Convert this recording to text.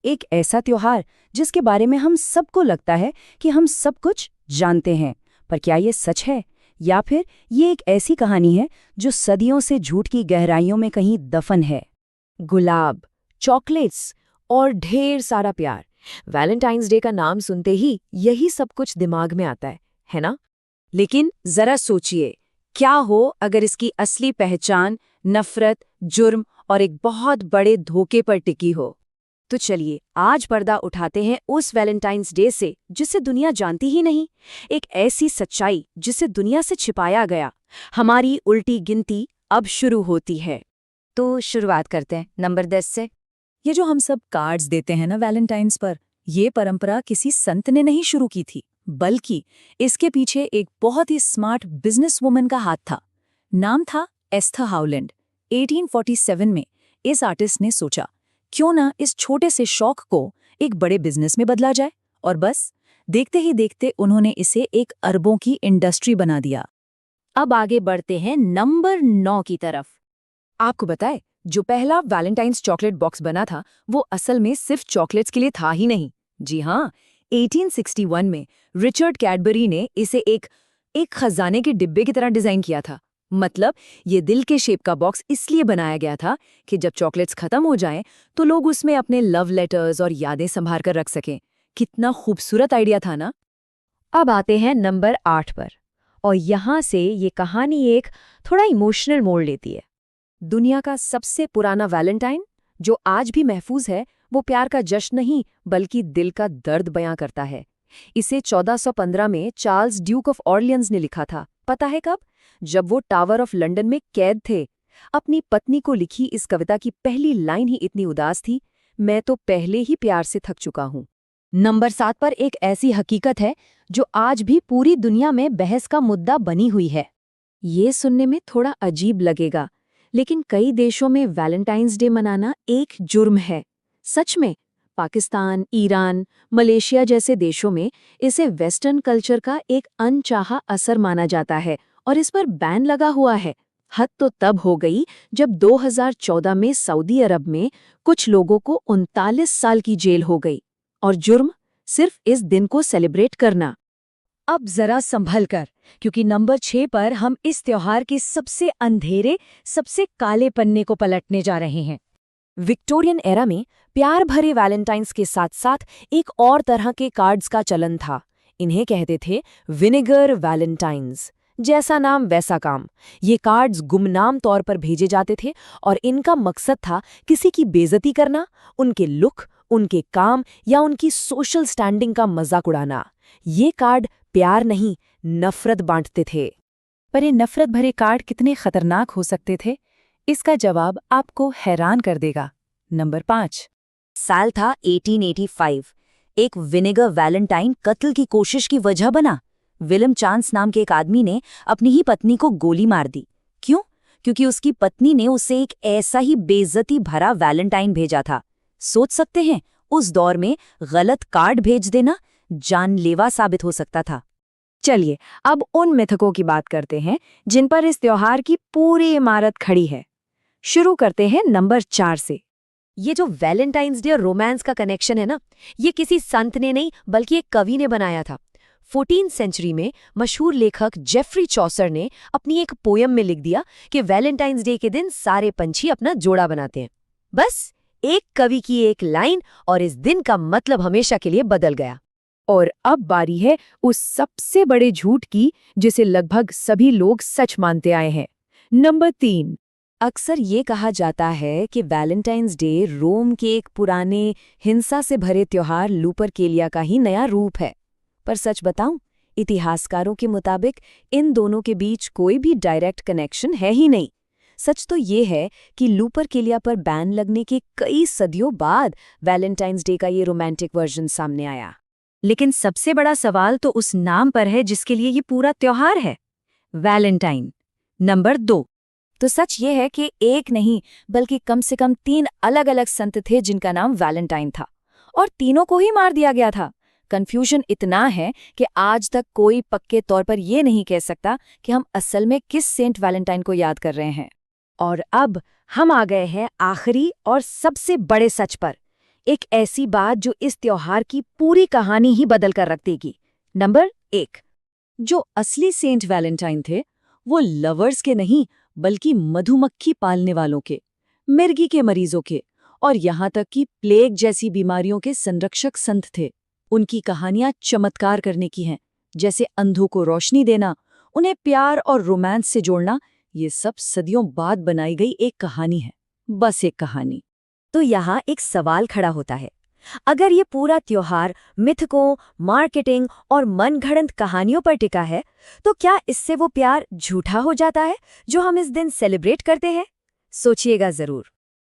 एक ऐसा त्योहार जिसके बारे में हम सबको लगता है कि हम सब कुछ जानते हैं, पर क्या ये सच है या फिर ये एक ऐसी कहानी है जो सदियों से झूठ की गहराइयों में कहीं दफन है। गुलाब, चॉकलेट्स और ढेर सारा प्यार। वैलेंटाइंस डे का नाम सुनते ही यही सब कुछ दिमाग में आता है ना? लेकिन जरा सोचिए, क्या हो अगर इसकी असली पहचान नफरत, जुर्म और एक बहुत बड़े धोखे पर टिकी हो। तो चलिए आज पर्दा उठाते हैं उस वैलेंटाइंस डे से जिसे दुनिया जानती ही नहीं, एक ऐसी सच्चाई जिसे दुनिया से छिपाया गया। हमारी उल्टी गिनती अब शुरू होती है। तो शुरुआत करते हैं नंबर 10 से। ये जो हम सब कार्ड्स देते हैं ना वैलेंटाइंस पर, ये परंपरा किसी संत ने नहीं शुरू की थी, बल्कि इसके पीछे एक बहुत ही स्मार्ट बिजनेस वुमन का हाथ था। नाम था एस्थर हाउलैंड। 1847 में इस आर्टिस्ट ने सोचा, क्यों ना इस छोटे से शौक को एक बड़े बिजनेस में बदला जाए, और बस देखते ही देखते उन्होंने इसे एक अरबों की इंडस्ट्री बना दिया। अब आगे बढ़ते हैं नंबर 9 की तरफ। आपको बताए, जो पहला वैलेंटाइंस चॉकलेट बॉक्स बना था वो असल में सिर्फ चॉकलेट्स के लिए था ही नहीं। जी हाँ, 1861 में रिचर्ड कैडबरी ने इसे एक खजाने के डिब्बे की तरह डिजाइन किया था। मतलब ये दिल के शेप का बॉक्स इसलिए बनाया गया था कि जब चॉकलेट्स खत्म हो जाएं तो लोग उसमें अपने लव लेटर्स और यादें संभाल कर रख सकें। कितना खूबसूरत आइडिया था ना। अब आते हैं नंबर 8 पर, और यहाँ से ये कहानी एक थोड़ा इमोशनल मोड़ लेती है। दुनिया का सबसे पुराना वैलेंटाइन जो आज भी महफूज है, वो प्यार का जश्न नहीं बल्कि दिल का दर्द बयां करता है। इसे 1415 में चार्ल्स ड्यूक ऑफ ऑर्लियंस ने लिखा था। पता है कब? जब वो टावर ऑफ लंदन में कैद थे। अपनी पत्नी को लिखी इस कविता की पहली लाइन ही इतनी उदास थी, मैं तो पहले ही प्यार से थक चुका हूँ। नंबर 7 पर एक ऐसी हकीकत है जो आज भी पूरी दुनिया में बहस का मुद्दा बनी हुई है। ये सुनने में थोड़ा अजीब लगेगा, लेकिन कई देशों में वैलेंटाइंस डे मनाना एक जुर्म है। सच में, पाकिस्तान, ईरान, मलेशिया जैसे देशों में इसे वेस्टर्न कल्चर का एक अनचाहा असर माना जाता है और इस पर बैन लगा हुआ है। हद तो तब हो गई जब 2014 में सऊदी अरब में कुछ लोगों को 39 साल की जेल हो गई, और जुर्म सिर्फ इस दिन को सेलिब्रेट करना। अब जरा संभल कर, क्योंकि नंबर 6 पर हम इस त्योहार के सबसे अंधेरे, सबसे काले पन्ने को पलटने जा रहे हैं। विक्टोरियन एरा में प्यार भरे वैलेंटाइंस के साथ साथ एक और तरह के कार्ड्स का चलन था। इन्हें कहते थे विनेगर वैलेंटाइंस। जैसा नाम वैसा काम। ये कार्ड्स गुमनाम तौर पर भेजे जाते थे और इनका मकसद था किसी की बेइज्जती करना, उनके लुक, उनके काम या उनकी सोशल स्टैंडिंग का मजाक उड़ाना। ये कार्ड प्यार नहीं, नफरत बांटते थे। पर ये नफरत भरे कार्ड कितने खतरनाक हो सकते थे, इसका जवाब आपको हैरान कर देगा। नंबर 5। साल था 1885। एक विनेगर वैलेंटाइन कत्ल की कोशिश की वजह बना। विलियम चांस नाम के एक आदमी ने अपनी ही पत्नी को गोली मार दी। क्यों? क्योंकि उसकी पत्नी ने उसे एक ऐसा ही बेइज्जती भरा वैलेंटाइन भेजा था। सोच सकते हैं, उस दौर में गलत कार्ड भेज देना जानलेवा साबित हो सकता था। चलिए अब उन मिथकों की बात करते हैं जिन पर इस त्योहार की पूरी इमारत खड़ी है। शुरू करते हैं नंबर 4 से। ये जो वैलेंटाइंस डे और रोमांस का कनेक्शन है ना, ये किसी संत ने नहीं बल्कि एक कवि ने बनाया था। 14th सेंचुरी में मशहूर लेखक जेफरी चौसर ने अपनी एक पोयम में लिख दिया कि वैलेंटाइंस डे के दिन सारे पंछी अपना जोड़ा बनाते हैं। बस एक कवि की एक लाइन और इस दिन का मतलब हमेशा के लिए बदल गया। और अब बारी है उस सबसे बड़े झूठ की जिसे लगभग सभी लोग सच मानते आए हैं। नंबर 3। अक्सर ये कहा जाता है कि वैलेंटाइंस डे रोम के एक पुराने हिंसा से भरे त्योहार लुपरकेलिया का ही नया रूप है। पर सच बताऊं, इतिहासकारों के मुताबिक इन दोनों के बीच कोई भी डायरेक्ट कनेक्शन है ही नहीं। सच तो ये है कि लुपरकेलिया पर बैन लगने के कई सदियों बाद वैलेंटाइंस डे का ये रोमांटिक वर्जन सामने आया। लेकिन सबसे बड़ा सवाल तो उस नाम पर है जिसके लिए ये पूरा त्योहार है, वैलेंटाइन। नंबर 2। तो सच ये है कि एक नहीं बल्कि कम से कम 3 अलग-अलग संत थे जिनका नाम वैलेंटाइन था, और तीनों को ही मार दिया गया था। कंफ्यूजन इतना है कि आज तक कोई पक्के तौर पर यह नहीं कह सकता कि हम असल में किस सेंट वैलेंटाइन को याद कर रहे हैं। और अब हम आ गए हैं आखिरी और सबसे बड़े सच पर। एक ऐसी बात जो इस त्योहार की पूरी कहानी ही बदल कर रख देगी। नंबर 1। जो असली सेंट वैलेंटाइन थे वो लवर्स के नहीं बल्कि मधुमक्खी पालने वालों के, मिर्गी के मरीजों के और यहाँ तक कि प्लेग जैसी बीमारियों के संरक्षक संत थे। उनकी कहानियां चमत्कार करने की हैं, जैसे अंधों को रोशनी देना, उन्हें प्यार और रोमांस से जोड़ना। ये सब सदियों बाद बनाई गई एक कहानी है, बस एक कहानी। तो यहाँ एक सवाल खड़ा होता है, अगर ये पूरा त्योहार मिथकों, मार्केटिंग और मनगढ़ंत कहानियों पर टिका है, तो क्या इससे वो प्यार झूठा हो जाता है जो हम इस दिन सेलिब्रेट करते हैं? सोचिएगा जरूर।